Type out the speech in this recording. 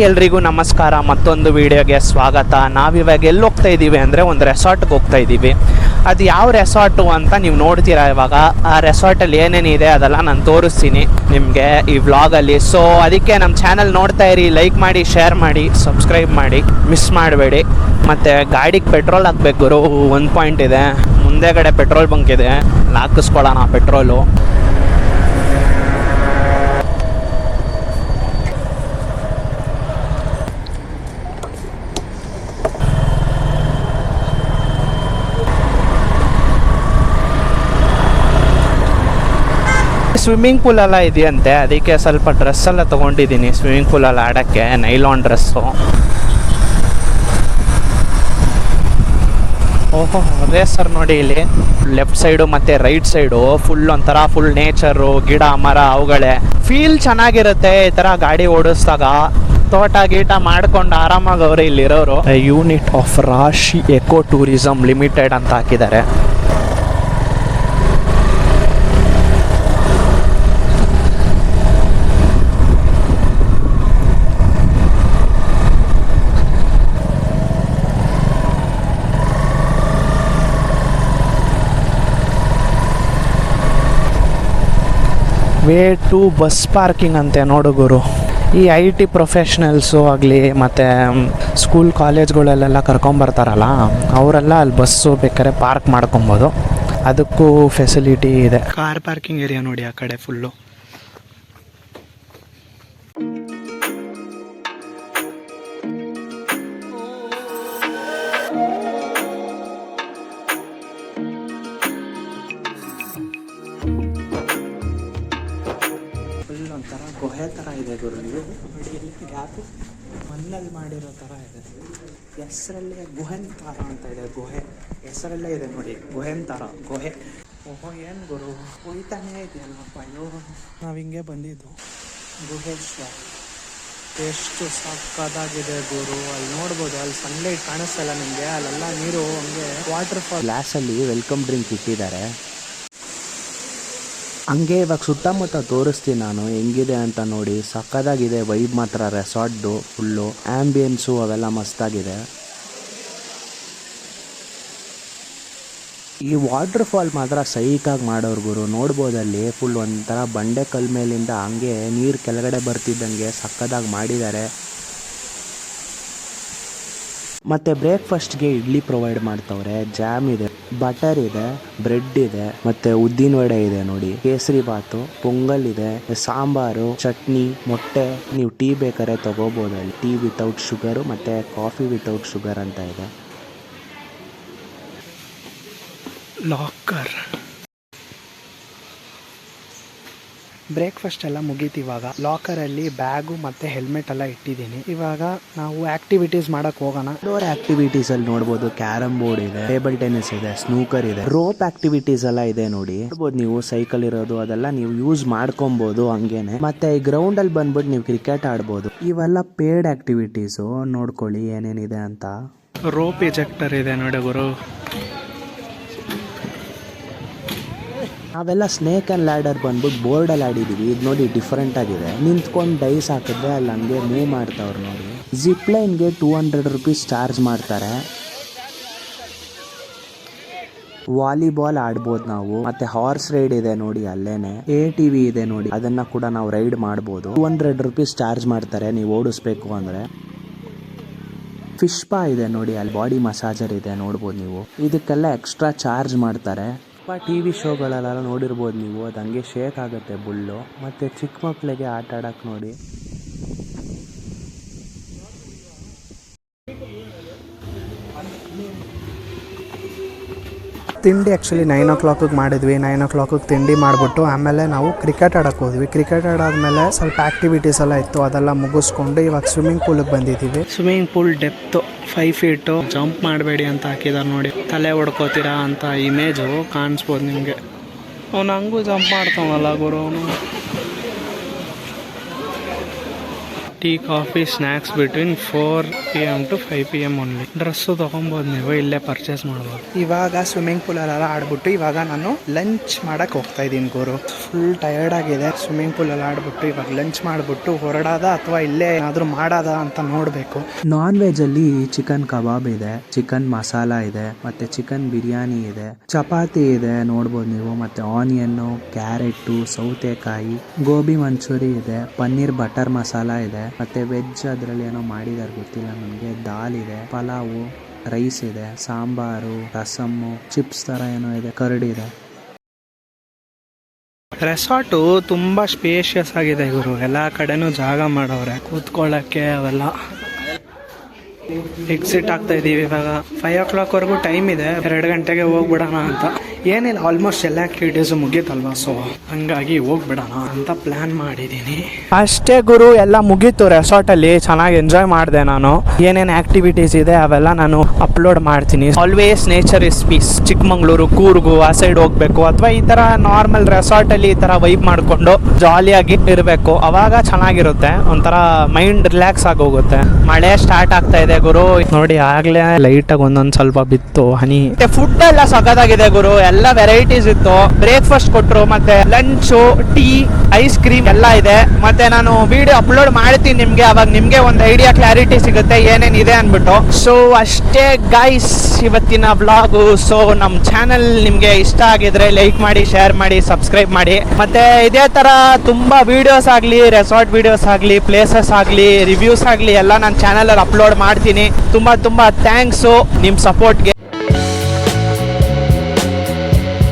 ಎಲ್ರಿಗೂ ನಮಸ್ಕಾರ, ಮತ್ತೊಂದು ವಿಡಿಯೋಗೆ ಸ್ವಾಗತ. ನಾವಿವಾಗ ಎಲ್ಲಿ ಹೋಗ್ತಾ ಇದ್ದೀವಿ ಅಂದರೆ ಒಂದು ರೆಸಾರ್ಟ್ಗೆ ಹೋಗ್ತಾ ಇದ್ದೀವಿ. ಅದು ಯಾವ ರೆಸಾರ್ಟು ಅಂತ ನೀವು ನೋಡ್ತೀರಾ. ಇವಾಗ ಆ ರೆಸಾರ್ಟಲ್ಲಿ ಏನೇನಿದೆ ಅದೆಲ್ಲ ನಾನು ತೋರಿಸ್ತೀನಿ ನಿಮಗೆ ಈ ವ್ಲಾಗಲ್ಲಿ. ಸೊ ಅದಕ್ಕೆ ನಮ್ಮ ಚಾನಲ್ ನೋಡ್ತಾ ಇರಿ, ಲೈಕ್ ಮಾಡಿ, ಶೇರ್ ಮಾಡಿ, ಸಬ್ಸ್ಕ್ರೈಬ್ ಮಾಡಿ, ಮಿಸ್ ಮಾಡಬೇಡಿ. ಮತ್ತು ಗಾಡಿಗೆ ಪೆಟ್ರೋಲ್ ಹಾಕ್ಬೇಕು ಗುರು. 1 ಪಾಯಿಂಟ್ ಇದೆ, ಮುಂದೆಗಡೆ ಪೆಟ್ರೋಲ್ ಬಂಕ್ ಇದೆ, ಹಾಕಿಸ್ಕೊಳ್ಳೋಣ ಪೆಟ್ರೋಲು. ಸ್ವಿಮ್ಮಿಂಗ್ ಪೂಲ್ ಎಲ್ಲ ಇದೆಯಂತೆ, ಅದಕ್ಕೆ ಸ್ವಲ್ಪ ಡ್ರೆಸ್ ಎಲ್ಲ ತೊಗೊಂಡಿದ್ದೀನಿ ಸ್ವಿಮ್ಮಿಂಗ್ ಪೂಲಲ್ಲಿ ಆಡೋಕ್ಕೆ. Nylon dress. ಓಹೋ, ಅದೇ ಸರ್ ನೋಡಿ, ಇಲ್ಲಿ ಲೆಫ್ಟ್ ಸೈಡು ಮತ್ತು ರೈಟ್ ಸೈಡು ಫುಲ್ ನೇಚರು, ಗಿಡ ಮರ ಅವುಗಳೇ. ಫೀಲ್ ಚೆನ್ನಾಗಿರುತ್ತೆ ಈ ಥರ ಗಾಡಿ ಓಡಿಸ್ದಾಗ. ತೋಟ ಗೀಟ ಮಾಡ್ಕೊಂಡು ಆರಾಮಾಗಿ ಅವರು ಇಲ್ಲಿರೋರು. ಯೂನಿಟ್ ಆಫ್ ರಾಶಿ ಎಕೋ ಟೂರಿಸಮ್ ಲಿಮಿಟೆಡ್ ಅಂತ ಹಾಕಿದ್ದಾರೆ. ವೇ ಟು ಬಸ್ ಪಾರ್ಕಿಂಗ್ ಅಂತೆ ನೋಡು ಗುರು. ಈ IT ಪ್ರೊಫೆಷ್ನಲ್ಸು ಆಗಲಿ ಮತ್ತು ಸ್ಕೂಲ್ ಕಾಲೇಜ್ಗಳಲ್ಲೆಲ್ಲ ಕರ್ಕೊಂಬರ್ತಾರಲ್ಲ, ಅವರೆಲ್ಲ ಅಲ್ಲಿ ಬಸ್ಸು ಬೇಕಾದ್ರೆ ಪಾರ್ಕ್ ಮಾಡ್ಕೊಬೋದು. ಅದಕ್ಕೂ ಫೆಸಿಲಿಟಿ ಇದೆ. ಕಾರ್ ಪಾರ್ಕಿಂಗ್ ಏರಿಯಾ ನೋಡಿ ಆ ಕಡೆ ಫುಲ್ಲು. ಒಂಥರ ಗುಹೆ ಥರ ಇದೆ ಗುರು. ನೀವು ನೋಡಿ, ಇಲ್ಲಿ ಗ್ಯಾಪು ಮಣ್ಣಲ್ಲಿ ಮಾಡಿರೋ ಥರ ಇದೆ. ಹೆಸರಲ್ಲೇ ಗುಹೆಂತಾರ ಅಂತ ಇದೆ. ಗುಹೆ ಹೆಸರಲ್ಲೇ ಇದೆ ನೋಡಿ, ಗುಹೆಂತಾರ ಗುಹೆ. ಓಹೋ, ಏನು ಗುರು ಉಳಿತಾನೇ ಇದೆಯಲ್ಲಪ್ಪ. ಅಯ್ಯೋ, ನಾವು ಹಿಂಗೆ ಬಂದಿದ್ದು ಗುಹೇಶ್ವರ. ಎಷ್ಟು ಸಕ್ಕದಾಗಿದೆ ಗುರು. ಅಲ್ಲಿ ನೋಡ್ಬೋದು, ಅಲ್ಲಿ ಸನ್ಲೈಟ್ ಕಾಣಿಸ್ತಲ್ಲ ನಿಮಗೆ, ಅಲ್ಲೆಲ್ಲ ನೀರು ಹಂಗೆ ವಾಟರ್ ಫಾಲ್. ಗ್ಲಾಸಲ್ಲಿ ವೆಲ್ಕಮ್ ಡ್ರಿಂಕ್ ಇಟ್ಟಿದ್ದಾರೆ. ಹಂಗೆ ಇವಾಗ ಸುತ್ತಮುತ್ತ ತೋರಿಸ್ತೀನಿ ನಾನು ಹೆಂಗಿದೆ ಅಂತ ನೋಡಿ. ಸಕ್ಕದಾಗಿದೆ ವೈಬ್ ಮಾತ್ರ. ರೆಸಾರ್ಟ್ದು ಫುಲ್ಲು ಆ್ಯಂಬಿಯನ್ಸು ಅವೆಲ್ಲ ಮಸ್ತಾಗಿದೆ. ಈ ವಾಟರ್ ಫಾಲ್ ಮಾತ್ರ ಸೈಕಾಗಿ ಮಾಡೋರು ಗುರು. ನೋಡ್ಬೋದಲ್ಲಿ ಫುಲ್ ಒಂಥರ ಬಂಡೆ ಕಲ್ ಮೇಲಿಂದ ಹಂಗೆ ನೀರು ಕೆಳಗಡೆ ಬರ್ತಿದ್ದಂಗೆ ಸಕ್ಕದಾಗಿ ಮಾಡಿದ್ದಾರೆ. ಮತ್ತು ಬ್ರೇಕ್ಫಾಸ್ಟ್ಗೆ ಇಡ್ಲಿ ಪ್ರೊವೈಡ್ ಮಾಡ್ತವ್ರೆ, ಜಾಮ್ ಇದೆ, ಬಟರ್ ಇದೆ, ಬ್ರೆಡ್ ಇದೆ, ಮತ್ತು ಉದ್ದಿನ ವಡೆ ಇದೆ ನೋಡಿ, ಕೇಸರಿ ಬಾತು, ಪೊಂಗಲ್ ಇದೆ, ಸಾಂಬಾರು, ಚಟ್ನಿ, ಮೊಟ್ಟೆ. ನೀವು ಟೀ ಬೇಕಾದ್ರೆ ತಗೋಬೋದು ಅಲ್ಲಿ. ಟೀ ವಿತೌಟ್ ಶುಗರು ಮತ್ತು ಕಾಫಿ ವಿತೌಟ್ ಶುಗರ್ ಅಂತ ಇದೆ. ಲಾಕರ್. ಬ್ರೇಕ್ಫಾಸ್ಟ್ ಎಲ್ಲ ಮುಗೀತು. ಇವಾಗ ಲಾಕರಲ್ಲಿ ಬ್ಯಾಗು ಮತ್ತು ಹೆಲ್ಮೆಟ್ ಎಲ್ಲ ಇಟ್ಟಿದ್ದೀನಿ. ಇವಾಗ ನಾವು ಆಕ್ಟಿವಿಟೀಸ್ ಮಾಡಕ್ಕೆ ಹೋಗೋಣ. ಡೋರ್ ಆಕ್ಟಿವಿಟೀಸ್ ಅಲ್ಲಿ ನೋಡ್ಬೋದು, ಕ್ಯಾರಮ್ ಬೋರ್ಡ್ ಇದೆ, ಟೇಬಲ್ ಟೆನ್ನಿಸ್ ಇದೆ, ಸ್ನೂಕರ್ ಇದೆ, ರೋಪ್ ಆಕ್ಟಿವಿಟೀಸ್ ಎಲ್ಲ ಇದೆ ನೋಡಿ. ನೋಡ್ಬೋದು ನೀವು, ಸೈಕಲ್ ಇರೋದು ಅದೆಲ್ಲ ನೀವು ಯೂಸ್ ಮಾಡ್ಕೊಬಹುದು ಹಂಗೇನೆ. ಮತ್ತೆ ಈ ಗ್ರೌಂಡ್ ಅಲ್ಲಿ ಬಂದ್ಬಿಟ್ಟು ನೀವು ಕ್ರಿಕೆಟ್ ಆಡ್ಬೋದು. ಇವೆಲ್ಲ ಪೇಡ್ ಆಕ್ಟಿವಿಟೀಸು. ನೋಡ್ಕೊಳ್ಳಿ ಏನೇನಿದೆ ಅಂತ. ರೋಪ್ ಎಜೆಕ್ಟರ್ ಇದೆ ನೋಡಿ ಗುರು. ನಾವೆಲ್ಲ ಸ್ನೇಕ್ ಆ್ಯಂಡ್ ಲ್ಯಾಡರ್ ಬಂದ್ಬಿಟ್ಟು ಬೋರ್ಡಲ್ಲಿ ಆಡಿದ್ದೀವಿ. ಇದು ನೋಡಿ ಡಿಫ್ರೆಂಟ್ ಆಗಿದೆ. ನಿಂತ್ಕೊಂಡು ಡೈಸ್ ಹಾಕಿದ್ರೆ ಅಲ್ಲಿ ಹಂಗೆ ಮೂವ್ ಮಾಡ್ತಾವ್ರು ನೋಡಿ. ಜಿಪ್ ಲೈನ್ಗೆ 200 ರೂಪೀಸ್ ಚಾರ್ಜ್ ಮಾಡ್ತಾರೆ. ವಾಲಿಬಾಲ್ ಆಡ್ಬೋದು ನಾವು. ಮತ್ತೆ ಹಾರ್ಸ್ ರೈಡ್ ಇದೆ ನೋಡಿ ಅಲ್ಲೇನೆ. ATV ಇದೆ ನೋಡಿ, ಅದನ್ನ ಕೂಡ ನಾವು ರೈಡ್ ಮಾಡ್ಬೋದು. 200 ರೂಪೀಸ್ ಚಾರ್ಜ್ ಮಾಡ್ತಾರೆ ನೀವು ಓಡಿಸ್ಬೇಕು ಅಂದ್ರೆ. ಫಿಶ್ ಪಾ ಇದೆ ನೋಡಿ, ಅಲ್ಲಿ ಬಾಡಿ ಮಸಾಜರ್ ಇದೆ ನೋಡ್ಬೋದು ನೀವು. ಇದಕ್ಕೆಲ್ಲ ಎಕ್ಸ್ಟ್ರಾ ಚಾರ್ಜ್ ಮಾಡ್ತಾರೆ. TV ಶೋಗಳೆಲ್ಲ ನೋಡಿರ್ಬೋದು ನೀವು, ಅದು ಹಂಗೆ ಶೇಕ್ ಆಗುತ್ತೆ ಬುಲ್ಲು. ಮತ್ತು ಚಿಕ್ಕ ಮಕ್ಕಳಿಗೆ ಆಟ ಆಡೋಕ್ಕೆ ನೋಡಿ. ತಿಂಡಿ ಆ್ಯಕ್ಚುಲಿ 9 o'clock ಮಾಡಿದ್ವಿ. 9 o'clock ತಿಂಡಿ ಮಾಡಿಬಿಟ್ಟು ಆಮೇಲೆ ನಾವು ಕ್ರಿಕೆಟ್ ಆಡೋಕ್ಕೆ ಹೋದ್ವಿ. ಕ್ರಿಕೆಟ್ ಆಡಾದ್ಮೇಲೆ ಸ್ವಲ್ಪ ಆ್ಯಕ್ಟಿವಿಟೀಸ್ ಎಲ್ಲ ಇತ್ತು, ಅದೆಲ್ಲ ಮುಗಿಸ್ಕೊಂಡು ಇವಾಗ ಸ್ವಿಮ್ಮಿಂಗ್ ಪೂಲಿಗೆ ಬಂದಿದ್ದೀವಿ. Swimming pool depth 5 feet. Jump ಮಾಡಬೇಡಿ ಅಂತ ಹಾಕಿದಾರೆ ನೋಡಿ. ತಲೆ ಹೊಡ್ಕೋತೀರಾ ಅಂತ ಇಮೇಜು ಕಾಣಿಸ್ಬೋದು ನಿಮಗೆ. ಅವನು ಹಂಗೂ ಜಂಪ್ ಮಾಡ್ತಾವಲ್ಲ ಗುರು ಅವನು. Tea coffee snacks between 4 PM to 5 PM only. Dress ತೊಗೊಬೋದು, ನೀವು ಇಲ್ಲೇ ಪರ್ಚೇಸ್ ಮಾಡ್ಬೋದು. ಇವಾಗ ಸ್ವಿಮ್ಮಿಂಗ್ ಪೂಲಲ್ಲೆಲ್ಲ ಆಡ್ಬಿಟ್ಟು ಇವಾಗ ನಾನು ಲಂಚ್ ಮಾಡಕ್ಕೆ ಹೋಗ್ತಾ ಇದ್ದೀನಿ ಗುರು. ಫುಲ್ ಟಯರ್ಡ್ ಆಗಿದೆ. ಸ್ವಿಮ್ಮಿಂಗ್ ಪೂಲಲ್ಲಿ ಆಡ್ಬಿಟ್ಟು ಇವಾಗ ಲಂಚ್ ಮಾಡಿಬಿಟ್ಟು ಹೊರಡೋದ ಅಥವಾ ಇಲ್ಲೇ ಏನಾದರೂ ಮಾಡೋದ ಅಂತ ನೋಡಬೇಕು. ನಾನ್ ವೆಜ್ಜಲ್ಲಿ ಚಿಕನ್ ಕಬಾಬ್ ಇದೆ, ಚಿಕನ್ ಮಸಾಲ ಇದೆ, ಮತ್ತೆ ಚಿಕನ್ ಬಿರಿಯಾನಿ ಇದೆ, ಚಪಾತಿ ಇದೆ ನೋಡ್ಬೋದು ನೀವು, ಮತ್ತೆ ಆನಿಯನ್ನು, ಕ್ಯಾರೆಟು, ಸೌತೆಕಾಯಿ, ಗೋಬಿ ಮಂಚೂರಿ ಇದೆ, ಪನ್ನೀರ್ ಬಟರ್ ಮಸಾಲ ಇದೆ, ಮತ್ತೆ ವೆಜ್ ಅದರಲ್ಲಿ ಏನೋ ಮಾಡಿದಾರೆ ಗೊತ್ತಿಲ್ಲ ನನಗೆ, ದಾಲ್ ಇದೆ, ಪಲಾವು, ರೈಸ್ ಇದೆ, ಸಾಂಬಾರು, ರಸಮ್ಮು, ಚಿಪ್ಸ್ ಥರ ಏನೋ ಇದೆ, ಕರ್ಡ್ ಇದೆ. ರೆಸಾರ್ಟು ತುಂಬ ಸ್ಪೇಷಿಯಸ್ ಆಗಿದೆ ಗುರು. ಎಲ್ಲ ಕಡೆನೂ ಜಾಗ ಮಾಡವ್ರೆ ಕೂತ್ಕೊಳ್ಳೋಕ್ಕೆ ಅವೆಲ್ಲ. ಎಕ್ಸಿಟ್ ಆಗ್ತಾ ಇದ್ದೀವಿ ಇವಾಗ. 5 o'clockವರೆಗೂ ಟೈಮ್ ಇದೆ. 2 ಗಂಟೆಗೆ ಹೋಗ್ಬಿಡೋಣ ಅಂತ. ಏನಿಲ್ಲ, ಆಲ್ಮೋಸ್ಟ್ ಎಲ್ಲ ಆಕ್ಟಿವಿಟೀಸು ಮುಗೀತಲ್ವಾ, ಸೊ ಹಂಗಾಗಿ ಹೋಗ್ಬಿಡೋಣ ಅಂತ ಪ್ಲಾನ್ ಮಾಡಿದ್ದೀನಿ. ಅಷ್ಟೇ ಗುರು, ಎಲ್ಲ ಮುಗೀತು ರೆಸಾರ್ಟಲ್ಲಿ. ಚೆನ್ನಾಗಿ ಎಂಜಾಯ್ ಮಾಡಿದೆ ನಾನು. ಏನೇನು ಆಕ್ಟಿವಿಟೀಸ್ ಇದೆ ಅವೆಲ್ಲ ನಾನು ಅಪ್ಲೋಡ್ ಮಾಡ್ತೀನಿ. Always nature is peace. Chikmagalur, Coorg ಆ ಸೈಡ್ ಹೋಗ್ಬೇಕು, ಅಥವಾ ಈ ಥರ ನಾರ್ಮಲ್ ರೆಸಾರ್ಟಲ್ಲಿ ಈ ಥರ ವೈಬ್ ಮಾಡಿಕೊಂಡು ಜಾಲಿಯಾಗಿ ಇರಬೇಕು. ಅವಾಗ ಚೆನ್ನಾಗಿರುತ್ತೆ, ಒಂಥರ ಮೈಂಡ್ ರಿಲ್ಯಾಕ್ಸ್ ಆಗಿ ಹೋಗುತ್ತೆ. ಮಳೆ ಸ್ಟಾರ್ಟ್ ಆಗ್ತಾ ಇದೆ ಗುರು, ನೋಡಿ ಆಗ್ಲೇ ಲೈಟಾಗಿ ಒಂದೊಂದು ಸ್ವಲ್ಪ ಬಿತ್ತು ಹನಿ. ಫುಡ್ ಎಲ್ಲ ಸಖತ್ತಾಗಿದೆ ಗುರು, ಎಲ್ಲ ವೆರೈಟೀಸ್ ಇತ್ತು. ಬ್ರೇಕ್ಫಾಸ್ಟ್ ಕೊಟ್ರು, ಮತ್ತೆ ಲಂಚು, ಟೀ, ಐಸ್ ಕ್ರೀಮ್ ಎಲ್ಲ ಇದೆ. ಮತ್ತೆ ನಾನು ವಿಡಿಯೋ ಅಪ್ಲೋಡ್ ಮಾಡ್ತೀನಿ ನಿಮ್ಗೆ, ಅವಾಗ ನಿಮ್ಗೆ ಒಂದು ಐಡಿಯಾ ಕ್ಲಾರಿಟಿ ಸಿಗುತ್ತೆ ಏನೇನಿದೆ ಅನ್ಬಿಟ್ಟು. ಸೊ ಅಷ್ಟೇ ಗೈಸ್ ಇವತ್ತಿನ ವ್ಲಾಗು. ಸೊ ನಮ್ಮ ಚಾನಲ್ ನಿಮ್ಗೆ ಇಷ್ಟ ಆಗಿದ್ರೆ ಲೈಕ್ ಮಾಡಿ, ಶೇರ್ ಮಾಡಿ, ಸಬ್ಸ್ಕ್ರೈಬ್ ಮಾಡಿ. ಮತ್ತೆ ಇದೇ ತರ ತುಂಬಾ ವಿಡಿಯೋಸ್ ಆಗ್ಲಿ, ರೆಸಾರ್ಟ್ ವಿಡಿಯೋಸ್ ಆಗ್ಲಿ, ಪ್ಲೇಸಸ್ ಆಗ್ಲಿ, ರಿವ್ಯೂಸ್ ಆಗ್ಲಿ ಎಲ್ಲ ನನ್ನ ಚಾನಲ್ ಅಲ್ಲಿ ಅಪ್ಲೋಡ್ ಮಾಡ್ತೀನಿ. ತುಂಬಾ ಥ್ಯಾಂಕ್ಸು ನಿಮ್ಮ ಸಪೋರ್ಟ್ಗೆ.